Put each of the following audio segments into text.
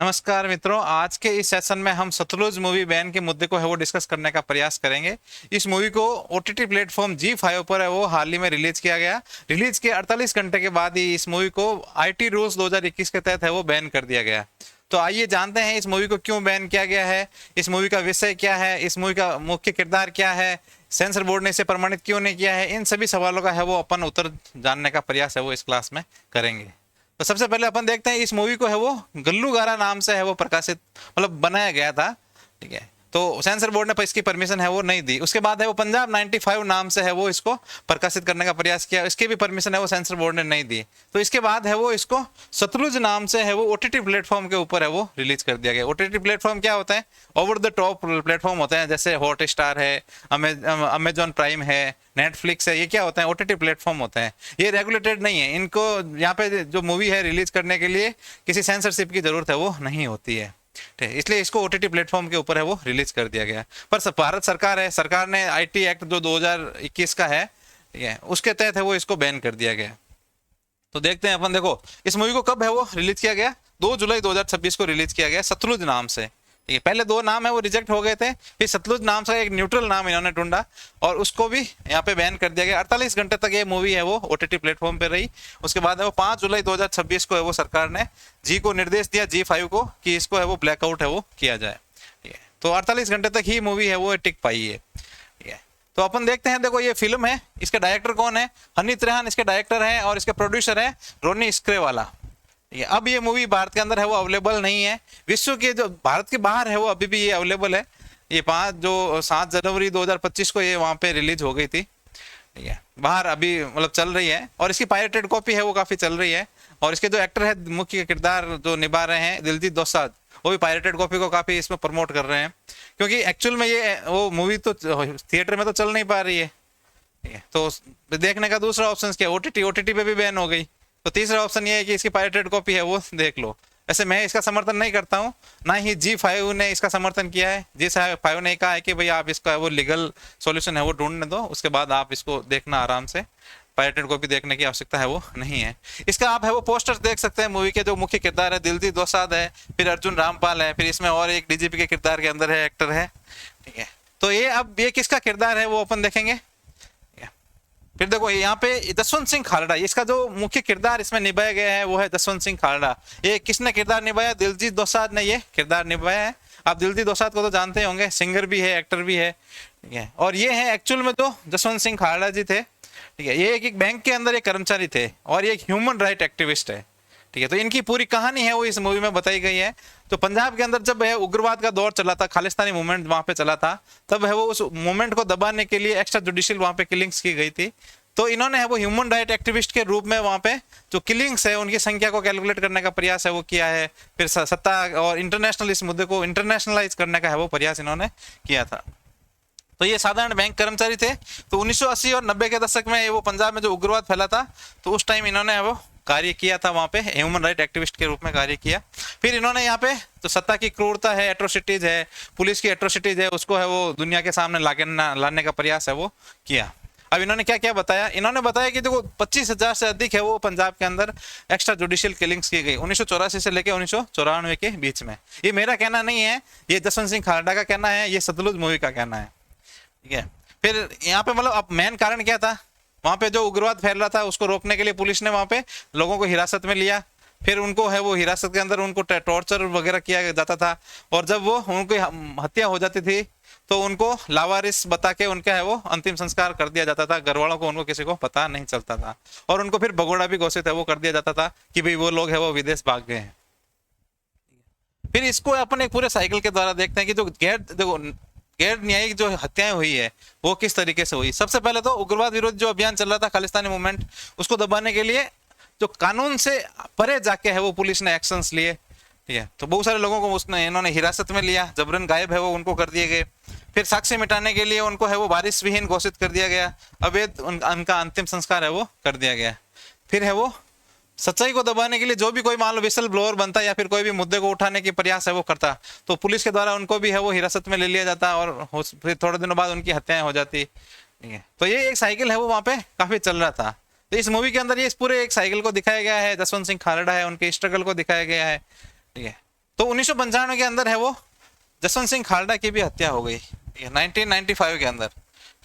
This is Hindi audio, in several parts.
नमस्कार मित्रों, आज के इस सेशन में हम सतलुज मूवी बैन के मुद्दे को है वो डिस्कस करने का प्रयास करेंगे। इस मूवी को ओटीटी प्लेटफॉर्म जी5 पर है वो हाल ही में रिलीज किया गया। रिलीज के 48 घंटे के बाद ही इस मूवी को आईटी रूल्स 2021 के तहत है वो बैन कर दिया गया। तो आइए जानते हैं इस मूवी को क्यों बैन किया गया है, इस मूवी का विषय क्या है, इस मूवी का मुख्य किरदार क्या है, सेंसर बोर्ड ने इसे प्रमाणित क्यों नहीं किया है। इन सभी सवालों का है वो अपन उत्तर जानने का प्रयास है वो इस क्लास में करेंगे। तो सबसे पहले अपन देखते हैं इस मूवी को है वो गल्लू गारा नाम से है वो प्रकाशित मतलब बनाया गया था। ठीक है, तो सेंसर बोर्ड ने इसकी परमिशन है वो नहीं दी। उसके बाद है वो पंजाब 95 नाम से है वो इसको प्रकाशित करने का प्रयास किया, इसकी भी परमिशन है वो सेंसर बोर्ड ने नहीं दी। तो इसके बाद है वो इसको सतलुज नाम से है वो ओटीटी प्लेटफॉर्म के ऊपर है वो रिलीज कर दिया गया। ओटीटी प्लेटफॉर्म क्या होता है? ओवर द टॉप प्लेटफॉर्म होते हैं, जैसे हॉट स्टार है, अमेजॉन प्राइम है, नेटफ्लिक्स है। ये क्या होते हैं? ओटीटी प्लेटफॉर्म होते हैं। ये रेगुलेटेड नहीं है, इनको यहाँ पे जो मूवी है रिलीज करने के लिए किसी सेंसरशिप की जरूरत है वो नहीं होती है। ठीक है, इसलिए इसको ओटीटी प्लेटफॉर्म के ऊपर है वो रिलीज कर दिया गया। पर भारत सरकार है, सरकार ने आईटी एक्ट जो 2021 का है, ठीक है, उसके तहत है वो इसको बैन कर दिया गया। तो देखते हैं अपन। देखो इस मूवी को कब है वो रिलीज किया गया? 2 जुलाई 2026 को रिलीज किया गया सतलुज नाम से। ठीक है, पहले 2 नाम है वो रिजेक्ट हो गए थे, फिर सतलुज नाम से एक न्यूट्रल नाम इन्होंने ढूंढा और उसको भी यहाँ पे बैन कर दिया गया। 48 घंटे तक ये मूवी है वो ओटीटी प्लेटफॉर्म पे रही। उसके बाद है वो 5 जुलाई 2026 को है वो सरकार ने जी को निर्देश दिया, जी5 को, कि इसको है वो ब्लैकआउट है वो किया जाए। ठीक है, तो 48 घंटे तक ही मूवी है वो टिक पाई है। ठीक है, तो अपन देखते हैं। देखो ये फिल्म है, इसके डायरेक्टर कौन है? हनीत रेहान इसके डायरेक्टर है और इसके प्रोड्यूसर है रोनी स्क्रेवाला। अब ये मूवी भारत के अंदर है वो अवेलेबल नहीं है। विश्व के जो भारत के बाहर है वो अभी भी ये अवेलेबल है। ये 7 जनवरी 2025 को ये वहाँ पे रिलीज हो गई थी। ठीक है, बाहर अभी मतलब चल रही है और इसकी पायरेटेड कॉपी है वो काफी चल रही है। और इसके जो एक्टर है, मुख्य किरदार जो निभा रहे हैं, दिलजीत दोसांझ, वो भी पायरेटेड कॉपी को काफी इसमें प्रमोट कर रहे हैं, क्योंकि एक्चुअल में ये वो मूवी तो थिएटर में तो चल नहीं पा रही है। ठीक है, तो देखने का दूसरा ऑप्शन क्या? ओटीटी। ओटीटी पे भी बैन हो गई, तो तीसरा ऑप्शन ये है कि इसकी पायरेटेड कॉपी है वो देख लो। वैसे मैं इसका समर्थन नहीं करता हूँ, ना ही जी5 ने इसका समर्थन किया है। जी5 ने कहा है कि भाई आप इसका वो लीगल सॉल्यूशन है वो ढूंढने दो, उसके बाद आप इसको देखना आराम से, पायरेटेड कॉपी देखने की आवश्यकता है वो नहीं है। इसका आप है वो पोस्टर्स देख सकते हैं। मूवी के जो मुख्य किरदार है दिलजीत दोसांझ है, फिर अर्जुन रामपाल है, फिर इसमें और एक डीजीपी के किरदार के अंदर है एक्टर है। ठीक है, तो ये अब ये किसका किरदार है वो अपन देखेंगे। फिर देखो यहाँ पे जसवंत सिंह खालड़ा, इसका जो मुख्य किरदार इसमें निभाया गया है वो है जसवंत सिंह खालड़ा। ये किसने किरदार निभाया? दिलजीत दोसांझ ने ये किरदार निभाया है। आप दिलजीत दोसांझ को तो जानते होंगे, सिंगर भी है, एक्टर भी है। ठीक है, और ये है एक्चुअल में तो जसवंत सिंह खालड़ा जी थे। ठीक है, ये एक बैंक के अंदर एक कर्मचारी थे और ये एक ह्यूमन राइट एक्टिविस्ट है। ठीक है, तो इनकी पूरी कहानी है वो इस मूवी में बताई गई है। तो पंजाब के अंदर जब है उग्रवाद का दौर चला था, खालिस्तानी मूवमेंट वहां पे चला था, तब है वो उस मूवमेंट को दबाने के लिए एक्स्ट्रा जुडिशियल वहां पे किलिंग्स की गई थी। तो इन्होंने है वो ह्यूमन राइट एक्टिविस्ट के रूप में वहां पे जो किलिंग्स है उनकी संख्या को कैलकुलेट करने का प्रयास है वो किया है। फिर सत्ता और इंटरनेशनल इस मुद्दे को इंटरनेशनलाइज करने का है वो प्रयास इन्होंने किया था। तो ये साधारण बैंक कर्मचारी थे। तो 1980 और 90 के दशक में वो पंजाब में जो उग्रवाद फैला था, तो उस टाइम इन्होंने वो कार्य किया था, वहां पे ह्यूमन राइट एक्टिविस्ट के रूप में कार्य किया। फिर इन्होंने यहाँ पे जो सत्ता की क्रूरता है, एट्रोसिटीज है, पुलिस की एट्रोसिटीज है, उसको है वो दुनिया के सामने लाने का प्रयास है वो किया। अब इन्होंने क्या क्या बताया? इन्होंने बताया कि देखो 25,000 से अधिक है वो पंजाब के अंदर एक्स्ट्रा जुडिशियल किलिंग्स की गई 1984 से लेकर 1994 के बीच में। ये मेरा कहना नहीं है, ये जसवंत सिंह खालड़ा का कहना है, ये सतलुज मूवी का कहना है। ठीक है, फिर यहाँ पे मतलब अब मेन कारण क्या था? वहां पे जो उग्रवाद फैल रहा था उसको रोकने के लिए पुलिस ने वहां पे लोगों को हिरासत में लिया। फिर उनको है वो हिरासत के अंदर उनको टॉर्चर वगैरह किया जाता था, और जब वो उनकी हत्या हो जाती थी तो उनको लावारिस बता के उनका है वो अंतिम संस्कार कर दिया जाता था। घर वालों को उनको किसी को पता नहीं चलता था, और उनको फिर भगोड़ा भी घोषित है वो कर दिया जाता था कि भाई वो लोग है वो विदेश भाग गए हैं। फिर इसको अपन एक पूरे साइकिल के द्वारा देखते हैं कि जो गैर न्यायिक जो हत्याएं हुई है वो किस तरीके से हुई। सबसे पहले तो उग्रवाद विरोधी जो अभियान चल रहा था, खालिस्तानी मूवमेंट, उसको दबाने के लिए जो कानून से परे जाके है वो पुलिस ने एक्शंस लिए। ठीक है, तो बहुत सारे लोगों को इन्होंने हिरासत में लिया, जबरन गायब है वो उनको कर दिए गए। फिर साक्ष्य मिटाने के लिए उनको है वो वारिस विहीन घोषित कर दिया गया, अवैध उनका अंतिम संस्कार है वो कर दिया गया। फिर है वो सच्चाई को दबाने के लिए जो भी कोई मान लो विसल ब्लोअर बनता या फिर कोई भी मुद्दे को उठाने की प्रयास है वो करता, तो पुलिस के द्वारा उनको भी है वो हिरासत में ले लिया जाता और फिर थोड़े दिनों बाद उनकी हत्याएं हो जाती। ठीक है, तो ये एक साइकिल है वो वहां पे काफी चल रहा था। तो इस मूवी के अंदर ये इस पूरे एक साइकिल को दिखाया गया है, जसवंत सिंह खालड़ा है उनके स्ट्रगल को दिखाया गया है। ठीक है, तो 1995 के अंदर है वो जसवंत सिंह खालड़ा की भी हत्या हो गई, 1995 के अंदर।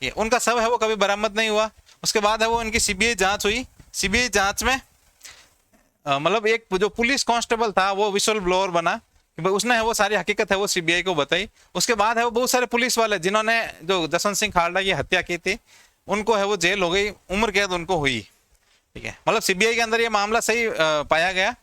ये उनका शव है वो कभी बरामद नहीं हुआ। उसके बाद है वो इनकी सीबीआई जांच हुई। सीबीआई जांच में मतलब एक जो पुलिस कांस्टेबल था वो विशुअल ब्लोअर बना कि भाई उसने है वो सारी हकीकत है वो सीबीआई को बताई। उसके बाद है वो बहुत सारे पुलिस वाले जिन्होंने जो जसवंत सिंह खालड़ा की हत्या की थी उनको है वो जेल हो गई, उम्र कैद उनको हुई। ठीक है, मतलब सीबीआई के अंदर ये मामला सही पाया गया।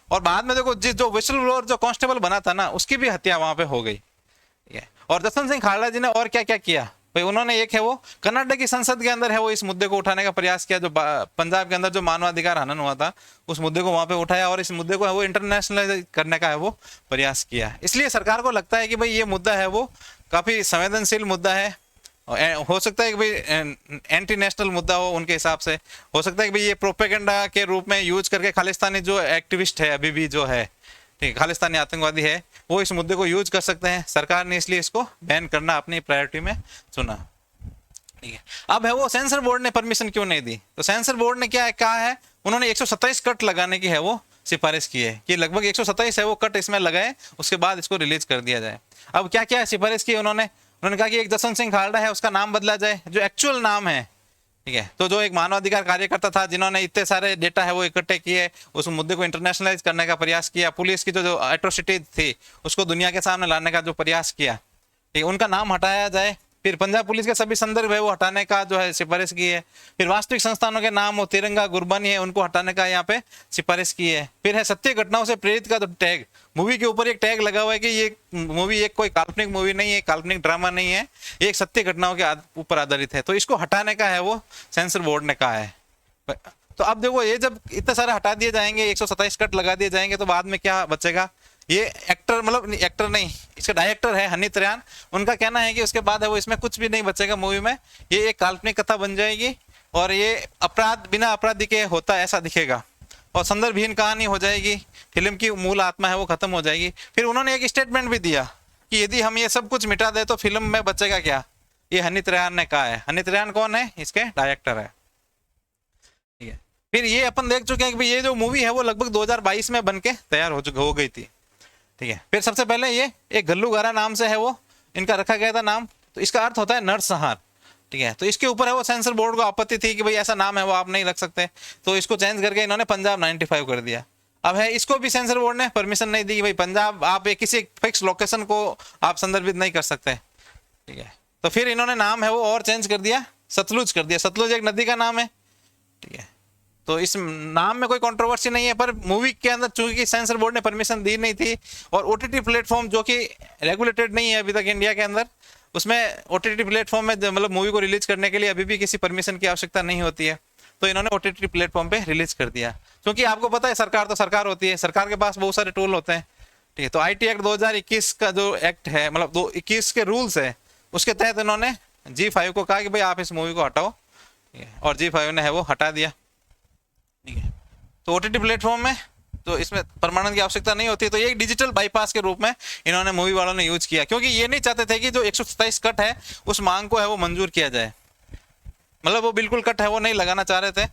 और बाद में देखो जिस जो विशुअल ब्लोअर जो कांस्टेबल बना था ना उसकी भी हत्या वहां पे हो गई। ठीक है, और जसवंत सिंह खालड़ा जी ने और क्या क्या किया भाई, उन्होंने एक है वो कर्नाटक की संसद के अंदर है वो इस मुद्दे को उठाने का प्रयास किया, जो पंजाब के अंदर जो मानवाधिकार हनन हुआ था उस मुद्दे को वहां पे उठाया और इस मुद्दे को है वो इंटरनेशनल करने का है वो प्रयास किया। इसलिए सरकार को लगता है कि भाई ये मुद्दा है वो काफी संवेदनशील मुद्दा है। हो सकता है कि भाई एंटी नेशनल मुद्दा हो उनके हिसाब से, हो सकता है कि भाई ये प्रोपेगेंडा के रूप में यूज करके खालिस्तानी जो एक्टिविस्ट है अभी भी जो है, ठीक है, खालिस्तानी आतंकवादी है, वो इस मुद्दे को यूज कर सकते हैं। सरकार ने इसलिए इसको बैन करना अपनी प्रायोरिटी में चुना। ठीक है, अब है वो सेंसर बोर्ड ने परमिशन क्यों नहीं दी, तो सेंसर बोर्ड ने क्या कहा है, उन्होंने 127 कट लगाने की है वो सिफारिश की है कि लगभग 127 है वो कट इसमें लगाए, उसके बाद इसको रिलीज कर दिया जाए। अब क्या क्या सिफारिश की उन्होंने कहा कि एक जसवंत सिंह खालड़ा है उसका नाम बदला जाए, जो एक्चुअल नाम है। ठीक है, तो जो एक मानवाधिकार कार्यकर्ता था जिन्होंने इतने सारे डेटा है वो इकट्ठे किए, उस मुद्दे को इंटरनेशनलाइज करने का प्रयास किया, पुलिस की जो एट्रोसिटीज थी उसको दुनिया के सामने लाने का जो प्रयास किया, ठीक है, उनका नाम हटाया जाए। फिर पंजाब पुलिस के सभी संदर्भ है वो हटाने का जो है सिफारिश की है। फिर वास्तविक संस्थानों के नाम वो तिरंगा गुरबानी है उनको हटाने का यहाँ पे सिफारिश की है। फिर है सत्य घटनाओं से प्रेरित का जो टैग, मूवी के ऊपर एक टैग लगा हुआ है कि ये मूवी एक कोई काल्पनिक मूवी नहीं है, काल्पनिक ड्रामा नहीं है, ये एक सत्य घटनाओं के ऊपर आधारित है, तो इसको हटाने का है वो सेंसर बोर्ड ने कहा है। तो अब देखो ये जब इतने सारे हटा दिए जाएंगे, 127 कट लगा दिए जाएंगे, तो बाद में क्या बचेगा। ये एक्टर मतलब एक्टर नहीं, इसका डायरेक्टर है हनी त्रियान, उनका कहना है कि उसके बाद है वो इसमें कुछ भी नहीं बचेगा मूवी में, ये एक काल्पनिक कथा बन जाएगी और ये अपराध बिना अपराधी के होता ऐसा दिखेगा और संदर्भहीन कहानी हो जाएगी, फिल्म की मूल आत्मा है वो खत्म हो जाएगी। फिर उन्होंने एक स्टेटमेंट भी दिया कि यदि हम ये सब कुछ मिटा दे तो फिल्म में बचेगा क्या, ये हनी त्रियान ने कहा है। हनी त्रियान कौन है, इसके डायरेक्टर है। ठीक है, फिर ये अपन देख चुके हैं कि ये जो मूवी है वो लगभग 2022 में बन के तैयार हो गई थी। ठीक है, फिर सबसे पहले ये एक गल्लूगारा नाम से है वो इनका रखा गया था नाम, तो इसका अर्थ होता है नरसंहार। ठीक है, तो इसके ऊपर है वो सेंसर बोर्ड को आपत्ति थी कि भाई ऐसा नाम है वो आप नहीं रख सकते, तो इसको चेंज करके इन्होंने पंजाब 95 कर दिया। अब है इसको भी सेंसर बोर्ड ने परमिशन नहीं दी कि भाई पंजाब आप एक किसी फिक्स लोकेशन को आप संदर्भित नहीं कर सकते। ठीक है, तो फिर इन्होंने नाम है वो और चेंज कर दिया, सतलुज कर दिया। सतलुज एक नदी का नाम है। ठीक है, तो इस नाम में कोई कंट्रोवर्सी नहीं है, पर मूवी के अंदर चूंकि सेंसर बोर्ड ने परमिशन दी नहीं थी और ओटीटी प्लेटफॉर्म जो कि रेगुलेटेड नहीं है अभी तक इंडिया के अंदर, उसमें ओटीटी प्लेटफॉर्म में मतलब मूवी को रिलीज करने के लिए अभी भी किसी परमिशन की आवश्यकता नहीं होती है, तो इन्होंने ओटीटी प्लेटफॉर्म पे रिलीज कर दिया। क्योंकि आपको पता है सरकार तो सरकार होती है, सरकार के पास बहुत सारे टूल होते हैं। ठीक है, तो आईटी एक्ट 2021 का जो एक्ट है मतलब 2021 के रूल्स है उसके तहत इन्होंने G5 को कहा कि भाई आप इस मूवी को हटाओ, और G5 ने है वो हटा दिया। ठीक है, तो ओटीटी प्लेटफॉर्म में तो इसमें प्रमाणन की आवश्यकता नहीं होती, तो ये डिजिटल बाईपास के रूप में इन्होंने मूवी वालों ने यूज किया, क्योंकि ये नहीं चाहते थे कि जो 127 कट है उस मांग को है वो मंजूर किया जाए, मतलब वो बिल्कुल कट है वो नहीं लगाना चाह रहे थे।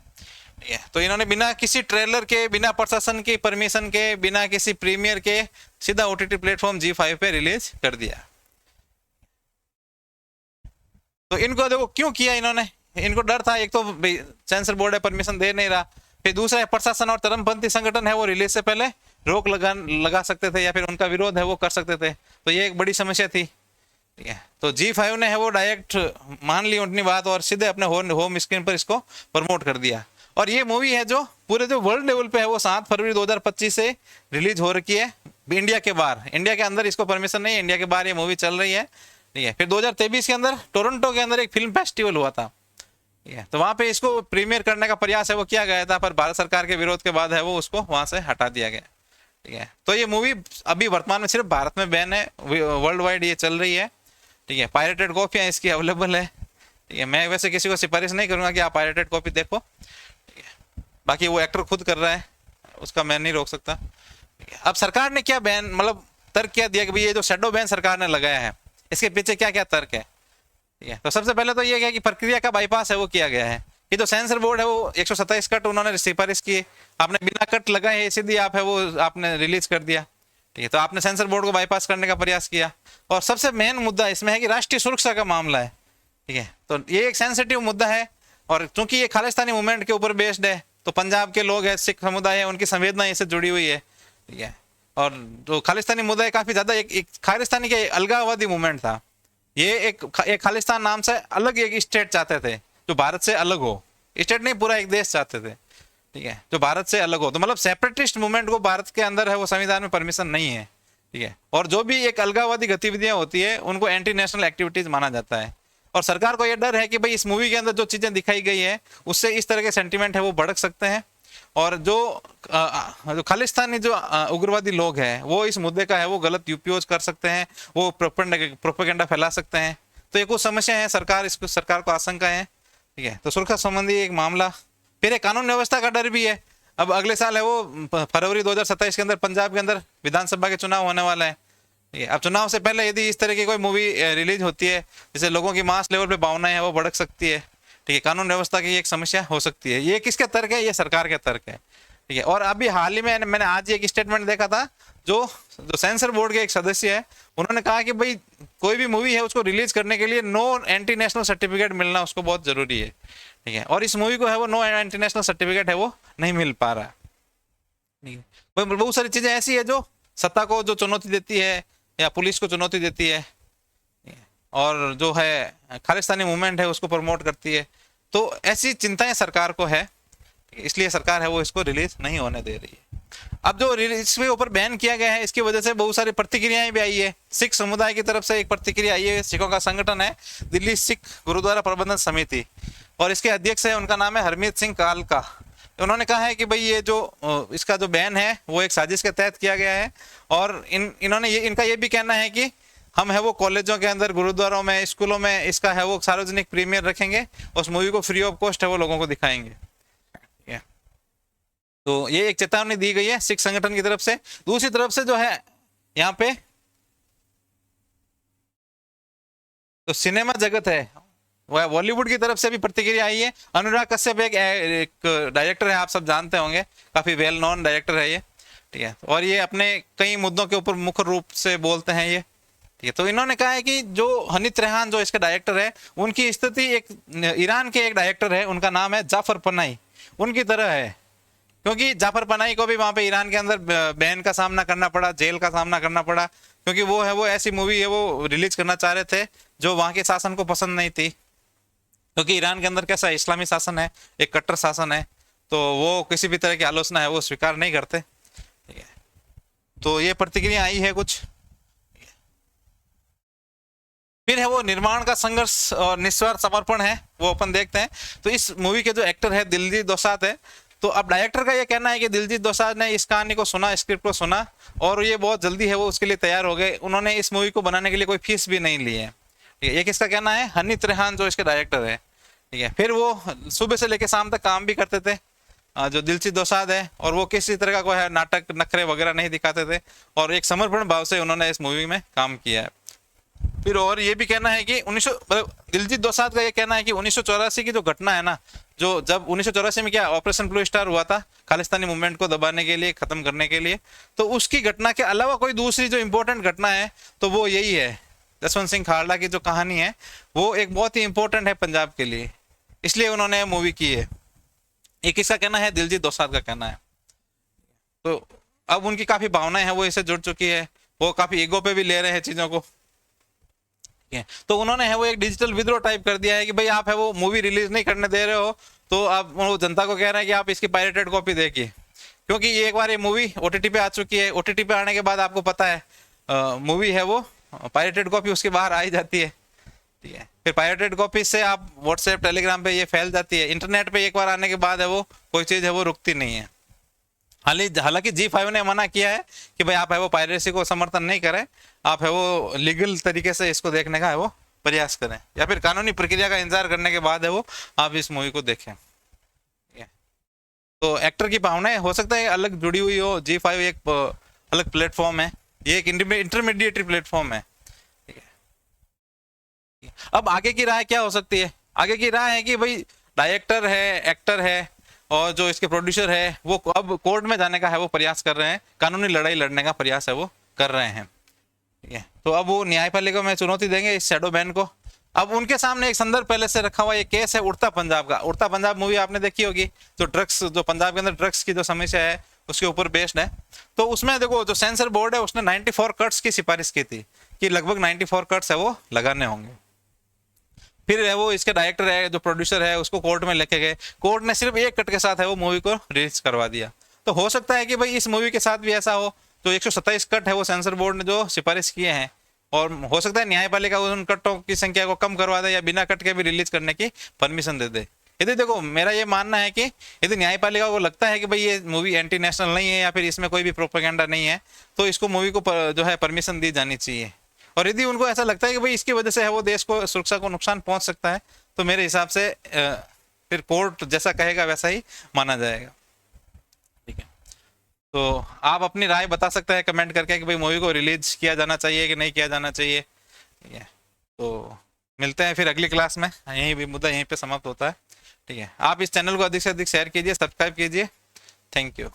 तो इन्होंने बिना किसी ट्रेलर के, बिना प्रशासन की परमिशन के, बिना किसी प्रीमियर के सीधा ओटीटी प्लेटफॉर्म G5 पे रिलीज कर दिया। तो इनको देखो क्यों किया इन्होंने, इनको डर था, एक तो सेंसर बोर्ड है परमिशन दे नहीं रहा, फिर दूसरा प्रशासन और चरमपंथी संगठन है वो रिलीज से पहले रोक लगा सकते थे या फिर उनका विरोध है वो कर सकते थे, तो ये एक बड़ी समस्या थी। ठीक है, तो G5 ने है वो डायरेक्ट मान ली उनकी बात और सीधे अपने होम स्क्रीन पर इसको प्रमोट कर दिया। और ये मूवी है जो पूरे जो वर्ल्ड लेवल पे है वो 7 फरवरी 2025 से रिलीज हो रखी है इंडिया के बाहर। इंडिया के अंदर इसको परमिशन नहीं है, इंडिया के बाहर ये मूवी चल रही है। ठीक है, फिर 2023 के अंदर टोरंटो के अंदर एक फिल्म फेस्टिवल हुआ था। ठीक है, तो वहां पे इसको प्रीमियर करने का प्रयास है वो किया गया था, पर भारत सरकार के विरोध के बाद है वो उसको वहां से हटा दिया गया। ठीक है, तो ये मूवी अभी वर्तमान में सिर्फ भारत में बैन है, वर्ल्ड वाइड ये चल रही है। ठीक है, पायरेटेड कॉपियां इसकी अवेलेबल है। ठीक है, मैं वैसे किसी को सिफारिश नहीं करूंगा कि आप पायरेटेड कॉपी देखो। ठीक है, बाकी वो एक्टर खुद कर रहा है, उसका मैं नहीं रोक सकता। ठीक है, अब सरकार ने क्या बैन मतलब तर्क क्या दिया कि भाई ये जो शैडो बैन सरकार ने लगाया है इसके पीछे क्या क्या तर्क है। ठीक है, तो सबसे पहले तो ये है कि प्रक्रिया का बाईपास है वो किया गया है कि जो सेंसर बोर्ड है वो 127 कट उन्होंने सिफारिश की, आपने बिना कट लगाए सीधी आप है वो आपने रिलीज कर दिया। ठीक है। तो आपने सेंसर बोर्ड को बाईपास करने का प्रयास किया, और सबसे मेन मुद्दा इसमें है कि राष्ट्रीय सुरक्षा का मामला है, ठीक है। तो ये एक सेंसिटिव मुद्दा है, और क्योंकि ये खालिस्तानी मूवमेंट के ऊपर बेस्ड है, तो पंजाब के लोग हैं, सिख समुदाय है, उनकी संवेदना इससे जुड़ी हुई है, ठीक है। और जो खालिस्तानी मुद्दा है काफी ज्यादा, एक खालिस्तानी के अलगाववादी मूवमेंट था, ये एक खालिस्तान नाम से अलग एक स्टेट चाहते थे जो भारत से अलग हो, स्टेट नहीं पूरा एक देश चाहते थे, ठीक है, जो भारत से अलग हो। तो मतलब सेपरेटिस्ट मूवमेंट को भारत के अंदर है वो संविधान में परमिशन नहीं है, ठीक है। और जो भी एक अलगाववादी गतिविधियां होती है उनको एंटी नेशनल एक्टिविटीज माना जाता है, और सरकार को यह डर है कि भाई इस मूवी के अंदर जो चीजें दिखाई गई है उससे इस तरह के सेंटिमेंट है वो भड़क सकते हैं, और जो खालिस्तानी जो उग्रवादी लोग हैं वो इस मुद्दे का है वो गलत उपयोग कर सकते हैं, वो प्रोपेगेंडा फैला सकते हैं। तो ये कुछ समस्या है, सरकार को आशंका है, ठीक है। तो सुरक्षा संबंधी एक मामला, फिर एक कानून व्यवस्था का डर भी है। अब अगले साल है वो फरवरी 2027 के अंदर पंजाब के अंदर विधानसभा के चुनाव होने वाला है, ठीक है। अब चुनाव से पहले यदि इस तरह की कोई मूवी रिलीज होती है जिससे लोगों की मास लेवल पे भावनाएं है वो भड़क सकती है, ठीक है, कानून व्यवस्था की एक समस्या हो सकती है। ये किसका तर्क है? ये सरकार का तर्क है, ठीक है। और अभी हाल ही में मैंने आज एक स्टेटमेंट देखा था, जो सेंसर बोर्ड के एक सदस्य है, उन्होंने कहा कि भाई कोई भी मूवी है उसको रिलीज करने के लिए नो एंटी नेशनल सर्टिफिकेट मिलना उसको बहुत जरूरी है, ठीक है। और इस मूवी को है वो नो एंटी नेशनल सर्टिफिकेट है वो नहीं मिल पा रहा, ठीक है। बहुत सारी चीजें ऐसी है जो सत्ता को जो चुनौती देती है या पुलिस को चुनौती देती है, और जो है खालिस्तानी मूवमेंट है उसको प्रमोट करती है। तो ऐसी चिंताएं सरकार को है, इसलिए सरकार है वो इसको रिलीज नहीं होने दे रही है। अब जो इसके ऊपर बैन किया गया है इसकी वजह से बहुत सारी प्रतिक्रियाएं भी आई है। सिख समुदाय की तरफ से एक प्रतिक्रिया आई है, सिखों का संगठन है दिल्ली सिख गुरुद्वारा प्रबंधन समिति, और इसके अध्यक्ष है, उनका नाम है हरमीत सिंह कालका। उन्होंने कहा है कि भाई ये जो इसका जो बैन है वो एक साजिश के तहत किया गया है, और इन्होंने इनका ये भी कहना है कि हम है वो कॉलेजों के अंदर, गुरुद्वारों में, स्कूलों में इसका है वो सार्वजनिक प्रीमियर रखेंगे, उस मूवी को फ्री ऑफ कॉस्ट है वो लोगों को दिखाएंगे। तो ये एक चेतावनी दी गई है सिख संगठन की तरफ से। दूसरी तरफ से जो है यहाँ पे तो सिनेमा जगत है, वह बॉलीवुड की तरफ से भी प्रतिक्रिया आई है। अनुराग कश्यप एक डायरेक्टर है, आप सब जानते होंगे, काफी वेल नोन डायरेक्टर है ये, ठीक है। और ये अपने कई मुद्दों के ऊपर मुख्य रूप से बोलते हैं ये, ठीक है। तो इन्होंने कहा है कि जो हनीत रेहान जो इसके डायरेक्टर है उनकी स्थिति एक ईरान के एक डायरेक्टर है, उनका नाम है जाफर पनाही, उनकी तरह है, क्योंकि जाफर पनाही को भी वहां पे ईरान के अंदर बैन का सामना करना पड़ा, जेल का सामना करना पड़ा, क्योंकि वो है वो ऐसी मूवी है वो रिलीज करना चाह रहे थे जो वहां के शासन को पसंद नहीं थी, क्योंकि ईरान के अंदर कैसा इस्लामी शासन है, एक कट्टर शासन है, तो वो किसी भी तरह की आलोचना है वो स्वीकार नहीं करते, ठीक है। तो ये प्रतिक्रिया आई है कुछ। फिर है वो निर्माण का संघर्ष और निस्वार्थ समर्पण है, वो अपन देखते हैं। तो इस मूवी के जो एक्टर है दिलजीत दोसांझ है, तो अब डायरेक्टर का ये कहना है कि दिलजीत दोसांझ ने इस कहानी को सुना, स्क्रिप्ट को सुना, और ये बहुत जल्दी है वो उसके लिए तैयार हो गए। उन्होंने इस मूवी को बनाने के लिए कोई फीस भी नहीं ली है, ठीक है। ये किसका कहना है? हनीत रेहान जो इसके डायरेक्टर है, ठीक है। फिर वो सुबह से लेकर शाम तक काम भी करते थे जो दिलजीत दोसांझ है, और वो किसी तरह का कोई है नाटक नखरे वगैरह नहीं दिखाते थे, और एक समर्पण भाव से उन्होंने इस मूवी में काम किया है। फिर और ये भी कहना है कि दिलजीत दोसांझ का ये कहना है कि 1984 की जो घटना है ना, जो जब 1984 में क्या ऑपरेशन ब्लू स्टार हुआ था खालिस्तानी मूवमेंट को दबाने के लिए, खत्म करने के लिए, तो उसकी घटना के अलावा कोई दूसरी जो इंपॉर्टेंट घटना है तो वो यही है, जसवंत सिंह खालड़ा की जो कहानी है वो एक बहुत ही इंपॉर्टेंट है पंजाब के लिए, इसलिए उन्होंने मूवी की है। ये किसका कहना है? दिलजीत दोसांझ का कहना है। तो अब उनकी काफी भावनाएं हैं वो इससे जुड़ चुकी है, वो काफी ईगो पे भी ले रहे हैं चीजों को, तो उन्होंने है वो एक डिजिटल विद्रोह टाइप कर दिया है कि भाई आप है वो मूवी रिलीज नहीं करने दे रहे हो, तो आप वो जनता को कह रहे हैं कि आप इसकी पायरेटेड कॉपी देखिए, क्योंकि ये एक बार ये मूवी ओटीटी पे आ चुकी है। ओटीटी पे आने के बाद आपको पता है मूवी है वो पायरेटेड कॉपी उसके बाहर आ ही जाती है, ठीक है। फिर पायरेटेड कॉपी से आप व्हाट्सएप टेलीग्राम पे ये फैल जाती है, इंटरनेट पे एक बार आने के बाद है वो कोई चीज है वो रुकती नहीं है। हालांकि G5 ने मना किया है कि भाई आप है वो पायरेसी को समर्थन नहीं करें, आप है वो लीगल तरीके से इसको देखने का है वो प्रयास करें, या फिर कानूनी प्रक्रिया का इंतजार करने के बाद है वो आप इस मूवी को देखें। तो एक्टर की भावनाएं हो सकता है अलग जुड़ी हुई हो, G5 एक अलग प्लेटफॉर्म है, ये एक इंटरमीडिएटरी प्लेटफॉर्म है, ठीक है। अब आगे की राय क्या हो सकती है? आगे की राय है कि भाई डायरेक्टर है, एक्टर है, और जो इसके प्रोड्यूसर है वो अब कोर्ट में जाने का है वो प्रयास कर रहे हैं, कानूनी लड़ाई लड़ने का प्रयास है वो कर रहे हैं। ठीक है, तो अब वो न्यायपालिका में चुनौती देंगे इस शैडो बैन को। अब उनके सामने एक संदर्भ पहले से रखा हुआ ये केस है उड़ता पंजाब का। उड़ता पंजाब मूवी आपने देखी होगी, जो ड्रग्स, जो पंजाब के अंदर ड्रग्स की जो समस्या है उसके ऊपर बेस्ड है। तो उसमें देखो जो सेंसर बोर्ड है उसने 94 कट्स की सिफारिश की थी कि लगभग 94 कट्स है वो लगाने होंगे। फिर है वो इसके डायरेक्टर है, जो प्रोड्यूसर है, उसको कोर्ट में लेके गए, कोर्ट ने सिर्फ एक कट के साथ है वो मूवी को रिलीज करवा दिया। तो हो सकता है कि भाई इस मूवी के साथ भी ऐसा हो, तो 127 कट है वो सेंसर बोर्ड ने जो सिफारिश किए हैं, और हो सकता है न्यायपालिका उन कटों की संख्या को कम करवा दे या बिना कट के भी रिलीज करने की परमिशन दे दे। यदि देखो मेरा ये मानना है कि यदि न्यायपालिका को लगता है कि भाई ये मूवी एंटी नेशनल नहीं है या फिर इसमें कोई भी प्रोपेगेंडा नहीं है, तो इसको मूवी को जो है परमिशन दी जानी चाहिए। और यदि उनको ऐसा लगता है कि भाई इसकी वजह से है वो देश को सुरक्षा को नुकसान पहुंच सकता है, तो मेरे हिसाब से फिर कोर्ट जैसा कहेगा वैसा ही माना जाएगा। ठीक है, तो आप अपनी राय बता सकते हैं कमेंट करके कि भाई मूवी को रिलीज किया जाना चाहिए कि नहीं किया जाना चाहिए। ठीक है, तो मिलते हैं फिर अगली क्लास में, यही भी मुद्दा यहीं पे समाप्त होता है। ठीक है, आप इस चैनल को अधिक से अधिक शेयर कीजिए, सब्सक्राइब कीजिए। Thank you.